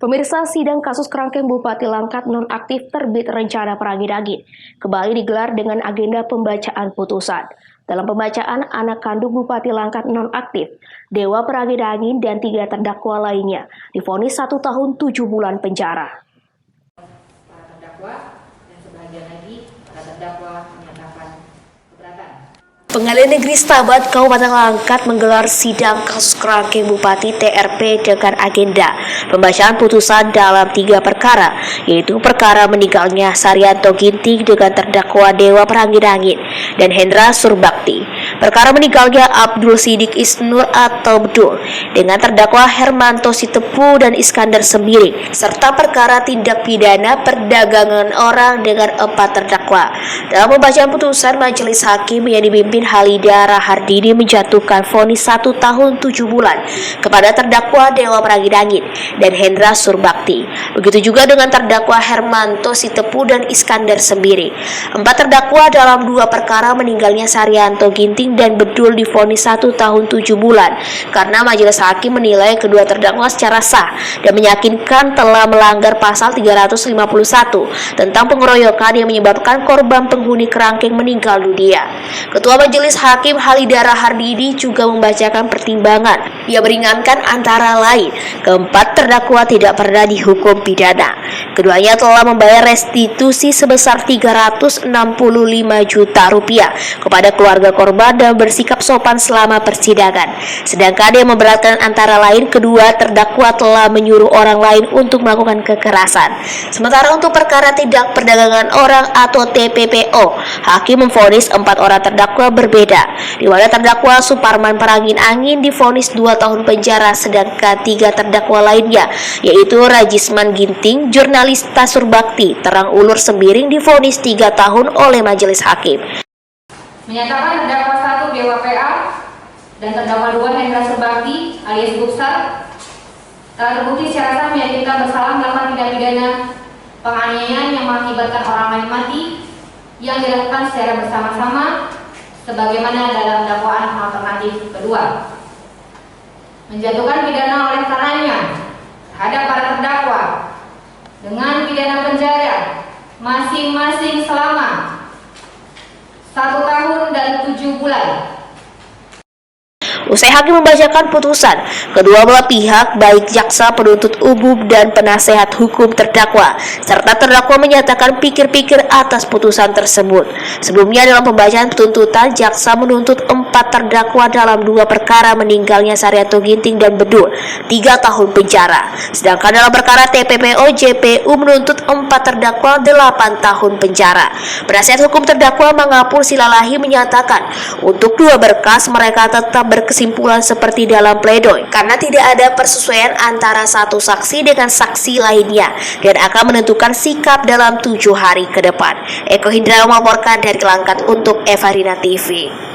Pemirsa, sidang kasus kerangkeng Bupati Langkat nonaktif terbit rencana peragin-agin kembali digelar dengan agenda pembacaan putusan. Dalam pembacaan, anak kandung Bupati Langkat nonaktif, Dewa Peragin-agin dan 3 terdakwa lainnya divonis 1 tahun 7 bulan penjara. Para terdakwa dan sebagian lagi para terdakwa menyatakan keberatan. Pengadilan Negeri Stabat Kabupaten Langkat menggelar sidang kasus kerangkeng Bupati TRP dengan agenda pembacaan putusan dalam 3 perkara, yaitu perkara meninggalnya Saryanto Ginting dengan terdakwa Dewa Peragin-agin dan Hendra Surbakti, perkara meninggalnya Abdul Sidik Isnur atau Bedul dengan terdakwa Hermanto Sitepu dan Iskandar Sembiring, serta perkara tindak pidana perdagangan orang dengan 4 terdakwa. Dalam pembacaan putusan, majelis hakim yang dipimpin Halida Rahardini menjatuhkan vonis 1 tahun 7 bulan kepada terdakwa Dewa Peragin-agin dan Hendra Surbakti. Begitu juga dengan terdakwa Hermanto Sitepu dan Iskandar Sembiring. 4 terdakwa dalam 2 perkara meninggalnya Saryanto Ginting dan Bedul divonis 1 tahun 7 bulan karena majelis hakim menilai kedua terdakwa secara sah dan meyakinkan telah melanggar pasal 351 tentang pengeroyokan yang menyebabkan korban penghuni kerangkeng meninggal dunia. Ketua Majelis Hakim Halida Rahardini juga membacakan pertimbangan. Ia meringankan antara lain, keempat terdakwa tidak pernah dihukum pidana. Keduanya telah membayar restitusi sebesar 365 juta rupiah kepada keluarga korban dan bersikap sopan selama persidangan. Sedangkan yang memberatkan antara lain, kedua terdakwa telah menyuruh orang lain untuk melakukan kekerasan. Sementara untuk perkara tindak perdagangan orang atau TPPO, hakim memvonis 4 orang terdakwa berbeda, di mana terdakwa Suparman Peragin-agin divonis 2 tahun penjara, sedangkan 3 terdakwa lainnya yaitu Rajisman Ginting, jurnalista Surbakti, Terang Ulur Sembiring divonis 3 tahun oleh majelis hakim. Menyatakan terdakwa 1 Dewa PA dan terdakwa 2 Hendra Surbakti alias Guksar telah terbukti secara sah meyakinkan bersalah melakukan tindak pidana penganiayaan yang mengakibatkan orang lain mati yang dilakukan secara bersama-sama sebagaimana dalam dakwaan alternatif kedua. Menjatuhkan pidana oleh karenanya terhadap para terdakwa dengan pidana penjara masing-masing selama 1 tahun dan 7 bulan. Usai hakim membacakan putusan, kedua belah pihak baik jaksa penuntut umum dan penasehat hukum terdakwa serta terdakwa menyatakan pikir-pikir atas putusan tersebut. Sebelumnya dalam pembacaan tuntutan, jaksa menuntut 4 terdakwa dalam 2 perkara meninggalnya Saryanto Ginting dan Bedul 3 tahun penjara. Sedangkan dalam perkara TPPO, JPU menuntut 4 terdakwa 8 tahun penjara. Penasihat hukum terdakwa Mangapul Silalahi menyatakan untuk 2 berkas mereka tetap berkesimpulan seperti dalam pledoi karena tidak ada persesuaian antara satu saksi dengan saksi lainnya dan akan menentukan sikap dalam 7 hari ke depan. Eko Hindra melaporkan dari Langkat untuk Evarina TV.